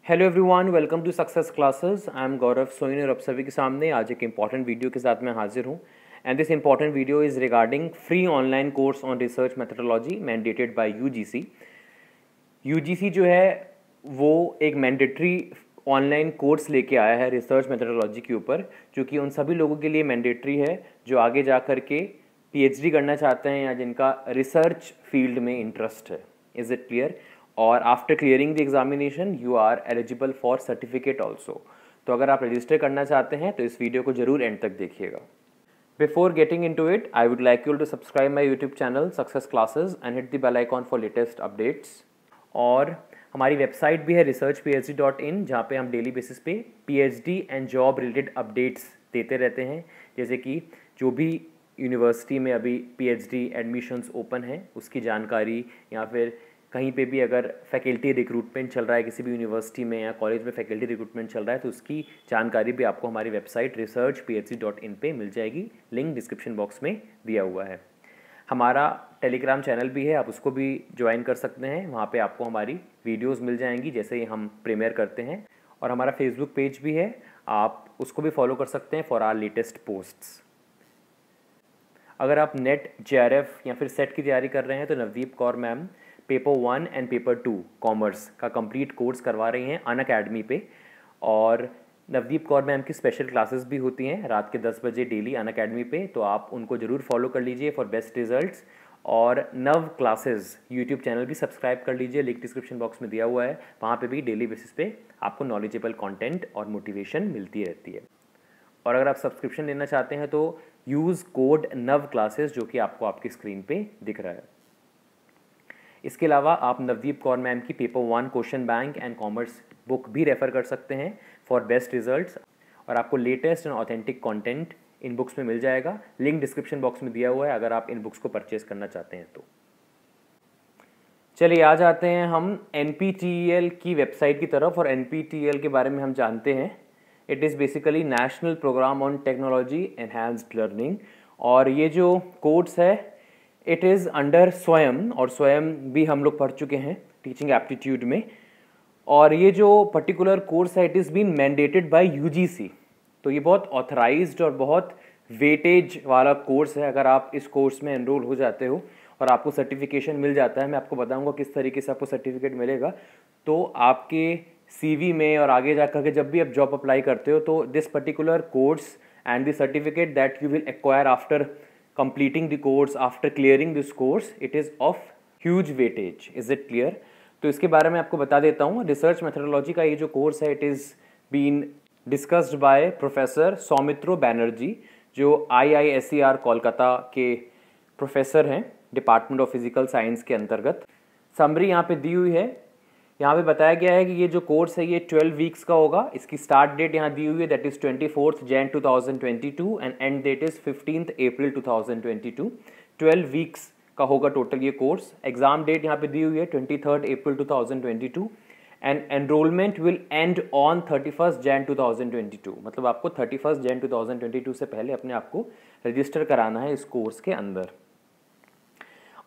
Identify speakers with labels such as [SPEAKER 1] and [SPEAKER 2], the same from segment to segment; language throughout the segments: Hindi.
[SPEAKER 1] Hello everyone, welcome to success classes. I am Gaurav Soin और आप सभी के सामने आज एक इम्पॉर्टेंट वीडियो के साथ मैं हाजिर हूँ। And this important video is regarding free online course on research methodology mandated by UGC. UGC जो है वो एक मैंडेटरी ऑनलाइन कोर्स लेके आया है रिसर्च मेथोडोलॉजी के ऊपर, जो कि उन सभी लोगों के लिए मैंडेटरी है जो आगे जा कर के पीएचडी करना चाहते हैं या जिनका रिसर्च फील्ड में इंटरेस्ट है। Is it clear? और after clearing the examination you are eligible for certificate also. तो अगर आप रजिस्टर करना चाहते हैं तो इस वीडियो को जरूर एंड तक देखिएगा। Before getting into it, I would like you to subscribe my YouTube channel success classes and hit the bell icon for latest updates. और हमारी वेबसाइट भी है researchphd.in, जहाँ पे हम डेली बेसिस पे PhD and job related updates देते रहते हैं। जैसे कि जो भी यूनिवर्सिटी में अभी पीएचडी एडमिशन्स ओपन हैं उसकी जानकारी, या फिर कहीं पे भी अगर फैकल्टी रिक्रूटमेंट चल रहा है किसी भी यूनिवर्सिटी में या कॉलेज में फैकल्टी रिक्रूटमेंट चल रहा है तो उसकी जानकारी भी आपको हमारी वेबसाइट researchphd.in पे मिल जाएगी। लिंक डिस्क्रिप्शन बॉक्स में दिया हुआ है। हमारा टेलीग्राम चैनल भी है, आप उसको भी ज्वाइन कर सकते हैं। वहाँ पे आपको हमारी वीडियोस मिल जाएंगी जैसे ही हम प्रीमियर करते हैं। और हमारा फेसबुक पेज भी है, आप उसको भी फॉलो कर सकते हैं फॉर आवर लेटेस्ट पोस्ट्स। अगर आप नेट जेआरएफ या फिर सेट की तैयारी कर रहे हैं तो Navdeep Kaur ma'am paper 1 and paper 2 commerce का कंप्लीट कोर्स करवा रही हैं अनअकैडमी पे। और नवदीप कौर मैम की स्पेशल क्लासेस भी होती हैं रात के 10 बजे डेली अनअकैडमी पे, तो आप उनको ज़रूर फॉलो कर लीजिए फॉर बेस्ट रिजल्ट्स। और नव क्लासेस यूट्यूब चैनल भी सब्सक्राइब कर लीजिए, लिंक डिस्क्रिप्शन बॉक्स में दिया हुआ है। वहाँ पे भी डेली बेसिस पे आपको नॉलेजेबल कंटेंट और मोटिवेशन मिलती रहती है। और अगर आप सब्सक्रिप्शन लेना चाहते हैं तो यूज़ कोड नव क्लासेस, जो कि आपको आपकी स्क्रीन पे दिख रहा है। इसके अलावा आप नवदीप कौर मैम की paper 1 question bank and commerce book भी रेफ़र कर सकते हैं फॉर बेस्ट रिजल्ट्स। और आपको latest and authentic content in books में मिल जाएगा। लिंक डिस्क्रिप्शन बॉक्स में दिया हुआ है अगर आप इन बुक्स को परचेज करना चाहते हैं तो। चलिए आ जाते हैं हम NPTEL की वेबसाइट की तरफ। और NPTEL के बारे में हम जानते हैं, it is basically national programme on technology enhanced learning. और ये जो कोर्स है इट इज़ अंडर स्वयं, और स्वयं भी हम लोग पढ़ चुके हैं टीचिंग एप्टीट्यूड में। और ये जो पर्टिकुलर कोर्स है it is been mandated by UGC. तो ये बहुत ऑथराइज्ड और बहुत वेटेज वाला कोर्स है। अगर आप इस कोर्स में एनरोल हो जाते हो और आपको सर्टिफिकेशन मिल जाता है, मैं आपको बताऊंगा किस तरीके से आपको सर्टिफिकेट मिलेगा। तो आपके CV में और आगे जाकर के जब भी आप जॉब अप्लाई करते हो तो this particular course and the certificate that you will acquire after completing the course, after clearing this course, it is of huge weightage. Is it clear? तो इसके बारे में आपको बता देता हूँ। रिसर्च मेथोडोलॉजी का ये जो कोर्स है it is been discussed by professor Soumitro Banerjee, जो IISER कोलकाता के प्रोफेसर हैं डिपार्टमेंट ऑफ फिजिकल साइंस के अंतर्गत। समरी यहाँ पे दी हुई है। यहाँ पे बताया गया है कि ये जो कोर्स है ये 12 वीक्स का होगा। इसकी स्टार्ट डेट यहाँ दी हुई है, that is 24 Jan 2022 and and that is 15 April 2022। 12 weeks का होगा टोटल ये कोर्स। एग्जाम डेट यहाँ पे दी हुई है 23 April 2022 and enrolment will and on 31 Jan 2022। मतलब आपको 31 Jan 2022 से पहले अपने आप को रजिस्टर कराना है इस कोर्स के अंदर।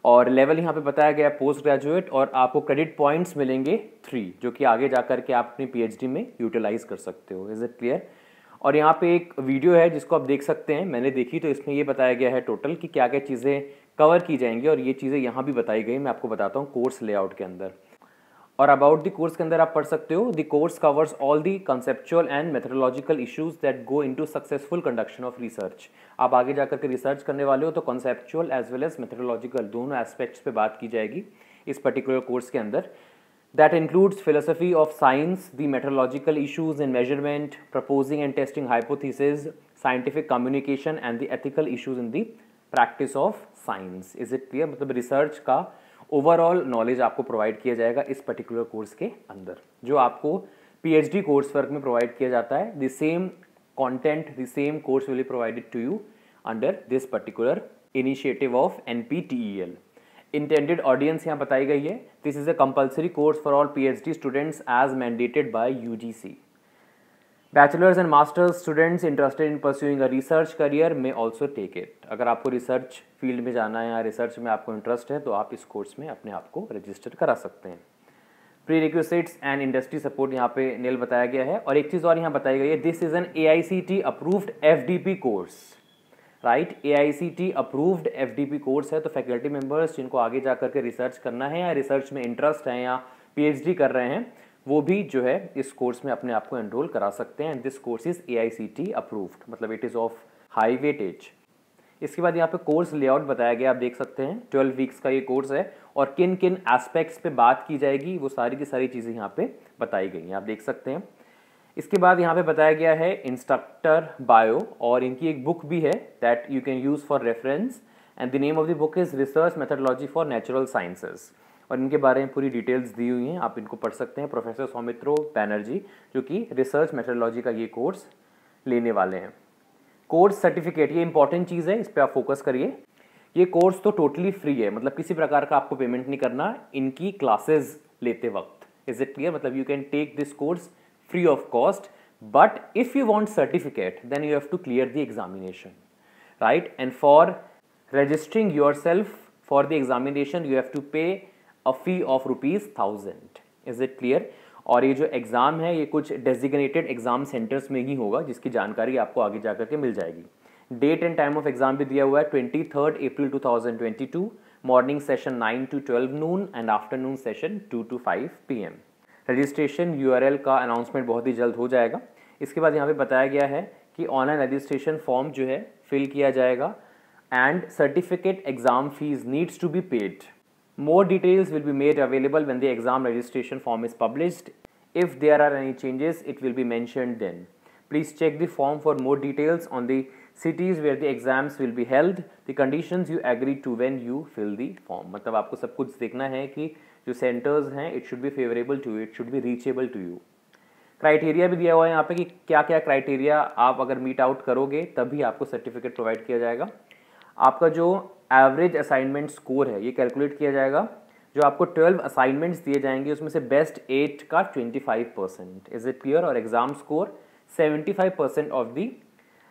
[SPEAKER 1] और लेवल यहाँ पे बताया गया पोस्ट ग्रेजुएट, और आपको क्रेडिट पॉइंट्स मिलेंगे 3, जो कि आगे जा कर के आप अपनी पीएचडी में यूटिलाइज कर सकते हो। Is it clear? और यहाँ पे एक वीडियो है जिसको आप देख सकते हैं, मैंने देखी, तो इसमें ये बताया गया है टोटल कि क्या क्या चीज़ें कवर की जाएंगी, और ये चीज़ें यहाँ भी बताई गई। मैं आपको बताता हूँ कोर्स लेआउट के अंदर। और अबाउट द कोर्स के अंदर आप पढ़ सकते हो, the course covers all the conceptual and methodological issues that go into successful conduction of research. आप आगे जाकर के रिसर्च करने वाले हो तो conceptual as well as methodological दोनों एस्पेक्ट्स पे बात की जाएगी इस पर्टिकुलर कोर्स के अंदर। That includes philosophy of science, the methodological issues in measurement, proposing and testing hypothesis, scientific communication and the ethical issues in the practice of science. Is it clear? मतलब रिसर्च का ओवरऑल नॉलेज आपको प्रोवाइड किया जाएगा इस पर्टिकुलर कोर्स के अंदर, जो आपको पीएचडी कोर्स वर्क में प्रोवाइड किया जाता है। The same content, the same course will be provided to you under this particular initiative of NPTEL। Intended audience यहाँ बताई गई है, this is a compulsory course for all PhD students as mandated by UGC. Bachelors and masters students interested in pursuing a research career में ऑल्सो टेक इट। अगर आपको रिसर्च फील्ड में जाना है या रिसर्च में आपको इंटरेस्ट है तो आप इस कोर्स में अपने आप को रजिस्टर करा सकते हैं। प्रीरिक्विजिट्स एंड इंडस्ट्री सपोर्ट यहाँ पे नील बताया गया है। और एक चीज़ और यहाँ बताई गई है, this is an AICTE approved FDP course, right. AICTE approved FDP course है, तो फैकल्टी मेंबर्स जिनको आगे जा करके रिसर्च करना है या रिसर्च में इंटरेस्ट है या PhD कर रहे हैं, वो भी जो है इस कोर्स में अपने आप को एनरोल करा सकते हैं। And this course is AICTE approved, मतलब it is of high weightage. इसके बाद यहाँ पे कोर्स लेआउट बताया गया, आप देख सकते हैं 12 वीक्स का ये कोर्स है और किन किन एस्पेक्ट्स पे बात की जाएगी वो सारी की सारी चीज़ें यहाँ पे बताई गई हैं, आप देख सकते हैं। इसके बाद यहाँ पे बताया गया है इंस्ट्रक्टर बायो, और इनकी एक बुक भी है that you can use for reference, and the name of the book is research methodology for natural sciences, और इनके बारे में पूरी डिटेल्स दी हुई हैं, आप इनको पढ़ सकते हैं। प्रोफेसर सौमित्रो बैनर्जी जो कि रिसर्च मेथडोलॉजी का ये कोर्स लेने वाले हैं। कोर्स सर्टिफिकेट, ये इंपॉर्टेंट चीज़ है, इस पर आप फोकस करिए। ये कोर्स तो टोटली फ्री है, मतलब किसी प्रकार का आपको पेमेंट नहीं करना इनकी क्लासेस लेते वक्त। Is it clear? मतलब you can take this course free of cost, but if you want certificate then you have to clear the examination, right. And for registering yourself for the examination you have to pay a fee of ₹1000। Is it clear? और ये जो एग्ज़ाम है ये कुछ डेजिग्नेटेड एग्जाम सेंटर्स में ही होगा, जिसकी जानकारी आपको आगे जाकर के मिल जाएगी। Date and time of exam भी दिया हुआ है, 23 April 2022, morning session 9 to 12 noon and afternoon session 2 to 5 PM। Registration URL का अनाउंसमेंट बहुत ही जल्द हो जाएगा। इसके बाद यहाँ पे बताया गया है कि ऑनलाइन रजिस्ट्रेशन फॉर्म जो है फिल किया जाएगा and certificate exam fees needs to be paid. More details will be made available when the exam registration form is published. If there are any changes, it will be mentioned then. Please check the form for more details on the cities where the exams will be held, the conditions you agree to when you fill the form. मतलब आपको सब कुछ देखना है कि जो सेंटर्स हैं it should be favorable to you, it should be reachable to you. Criteria भी दिया हुआ है यहाँ पे कि क्या क्या क्राइटेरिया आप अगर मीट आउट करोगे तभी आपको सर्टिफिकेट प्रोवाइड किया जाएगा। आपका जो एवरेज असाइनमेंट स्कोर है ये कैलकुलेट किया जाएगा। जो आपको 12 असाइनमेंट्स दिए जाएंगे उसमें से बेस्ट 8 का 25%। Is it clear? और exam score 75% of the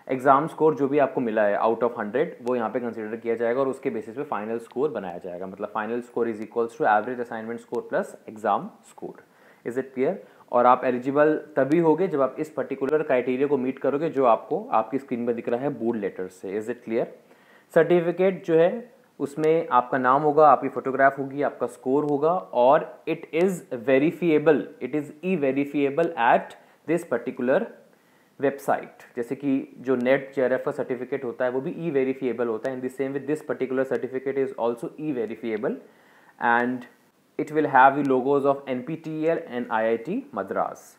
[SPEAKER 1] exam score जो भी आपको मिला है आउट ऑफ 100 वो यहाँ पे कंसिडर किया जाएगा और उसके बेसिस पे फाइनल स्कोर बनाया जाएगा। मतलब final score is equals to average assignment score plus exam score. Is it clear? और आप एलिजिबल तभी होगे जब आप इस पर्टिकुलर क्राइटेरिया को मीट करोगे जो आपको आपकी स्क्रीन पर दिख रहा है बोल्ड लेटर्स से। Is it clear? सर्टिफिकेट जो है उसमें आपका नाम होगा, आपकी फोटोग्राफ होगी, आपका स्कोर होगा और it is verifiable, it is E verifiable at this particular website. जैसे कि जो नेट JRF का सर्टिफिकेट होता है वो भी ई वेरीफिएबल होता है, in the same with this particular certificate is also E verifiable and it will have the logos of NPTEL and IIT Madras.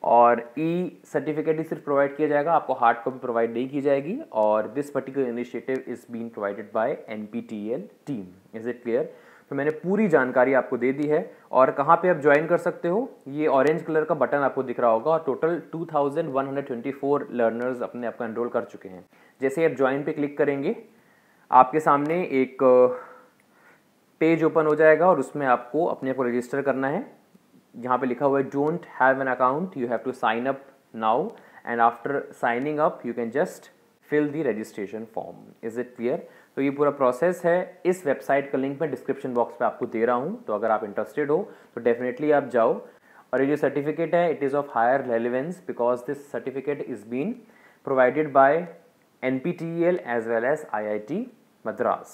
[SPEAKER 1] और ई सर्टिफिकेट ही सिर्फ प्रोवाइड किया जाएगा, आपको हार्ड कॉपी प्रोवाइड नहीं की जाएगी। और this particular initiative is being provided by NPTEL team. Is it clear? तो मैंने पूरी जानकारी आपको दे दी है। और कहाँ पे आप ज्वाइन कर सकते हो, ये ऑरेंज कलर का बटन आपको दिख रहा होगा और टोटल 2124 लर्नर्स अपने आप को एनरोल कर चुके हैं। जैसे आप ज्वाइन पे क्लिक करेंगे आपके सामने एक पेज ओपन हो जाएगा और उसमें आपको अपने आप को रजिस्टर करना है। यहाँ पे लिखा हुआ है don't have an account, you have to sign up now and after signing up you can just fill the registration form. Is it clear? तो ये पूरा प्रोसेस है, इस वेबसाइट का लिंक मैं डिस्क्रिप्शन बॉक्स पे आपको दे रहा हूँ, तो अगर आप इंटरेस्टेड हो तो डेफिनेटली आप जाओ। और ये जो सर्टिफिकेट है it is of higher relevance because this certificate is been provided by NPTEL as well as IIT Madras.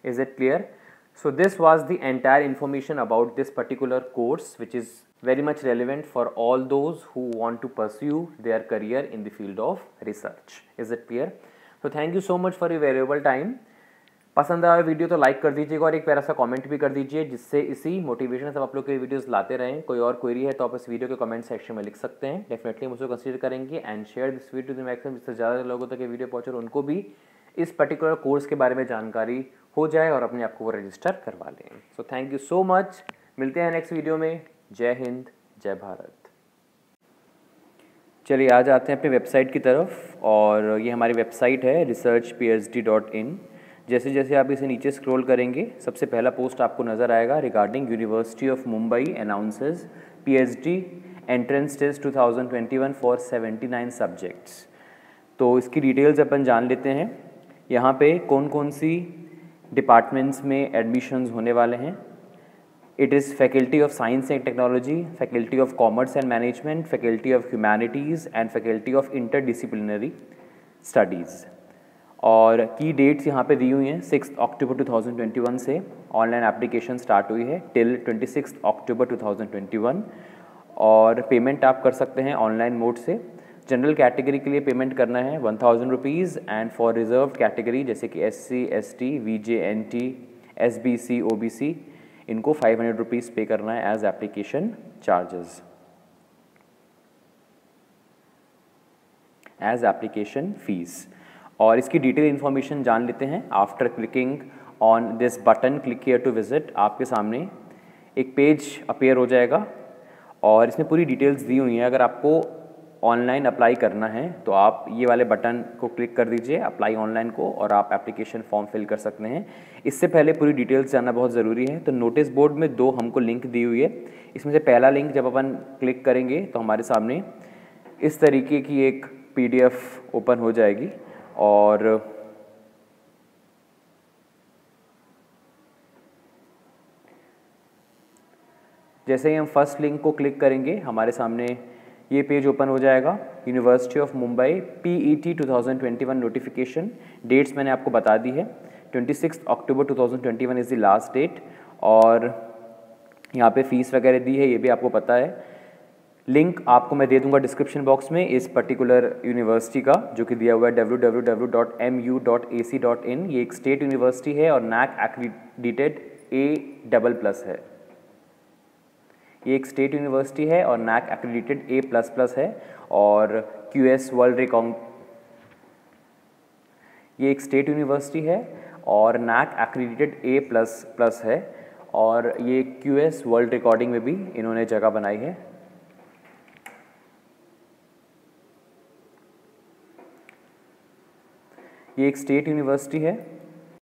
[SPEAKER 1] Is it clear? So this was the entire information about this particular course which is very much relevant for all those who want to pursue their career in the field of research. Is it clear? So thank you so much for your valuable time. पसंद आया वीडियो तो लाइक कर दीजिएगा और एक प्यारा सा कमेंट भी कर दीजिए जिससे इसी मोटिवेशन से आप लोग के वीडियोस लाते रहें। कोई और क्वेरी है तो आप इस वीडियो के कमेंट सेक्शन में लिख सकते हैं, डेफिनेटली मुझे कंसीडर करेंगे and share this video to the maximum, जिससे ज़्यादा लोगों तक ये वीडियो पहुँचे और उनको भी इस पर्टिकुलर कोर्स के बारे में जानकारी हो जाए और अपने आप को वो रजिस्टर करवा लें। So thank you so much, मिलते हैं नेक्स्ट वीडियो में। जय हिंद, जय भारत। चलिए आ जाते हैं अपनी वेबसाइट की तरफ और ये हमारी वेबसाइट है researchphd.in। जैसे जैसे आप इसे नीचे स्क्रॉल करेंगे सबसे पहला पोस्ट आपको नज़र आएगा regarding university of Mumbai announces PhD entrance test 2021 for 79 subjects. तो इसकी डिटेल्स अपन जान लेते हैं। यहाँ पे कौन कौन सी डिपार्टमेंट्स में एडमिशन्स होने वाले हैं, It is Faculty of Science and Technology, Faculty of Commerce and Management, Faculty of Humanities and Faculty of Interdisciplinary Studies। और की डेट्स यहाँ पे दी हुई हैं 6 अक्टूबर 2021 से ऑनलाइन एप्लीकेशन स्टार्ट हुई है टिल 26 अक्टूबर 2021 और पेमेंट आप कर सकते हैं ऑनलाइन मोड से। जनरल कैटेगरी के लिए पेमेंट करना है 1000 rupees and for reserved category जैसे कि SC, ST, VJ, NT, SBC, OBC इनको 500 रुपीज़ पे करना है as application charges, as application fees. और इसकी डिटेल इन्फॉर्मेशन जान लेते हैं after clicking on this button click here to visit. आपके सामने एक पेज अपीयर हो जाएगा और इसमें पूरी डिटेल्स दी हुई हैं। अगर आपको ऑनलाइन अप्लाई करना है तो आप ये वाले बटन को क्लिक कर दीजिए अप्लाई ऑनलाइन को और आप एप्लीकेशन फॉर्म फिल कर सकते हैं। इससे पहले पूरी डिटेल्स जानना बहुत ज़रूरी है। तो नोटिस बोर्ड में 2 हमको लिंक दी हुई है। इसमें से पहला लिंक जब अपन क्लिक करेंगे तो हमारे सामने इस तरीके की एक PDF ओपन हो जाएगी और जैसे ही हम फर्स्ट लिंक को क्लिक करेंगे हमारे सामने ये पेज ओपन हो जाएगा। University of Mumbai PET 2021 notification. Dates मैंने आपको बता दी है 26 October 2021 is the last date और यहाँ पे फीस वगैरह दी है ये भी आपको पता है। लिंक आपको मैं दे दूंगा डिस्क्रिप्शन बॉक्स में इस पर्टिकुलर यूनिवर्सिटी का जो कि दिया हुआ है www.mu.ac.in। ये एक स्टेट यूनिवर्सिटी है और NAC एक्रीडिटेड A++ है। ये एक स्टेट यूनिवर्सिटी है और NAC एक्रीडिटेड A++ है और QS वर्ल्ड ये एक स्टेट यूनिवर्सिटी है और NAC एक्रीडिटेड A++ है और ये QS वर्ल्ड रिकॉर्डिंग में भी इन्होंने जगह बनाई है। ये एक स्टेट यूनिवर्सिटी है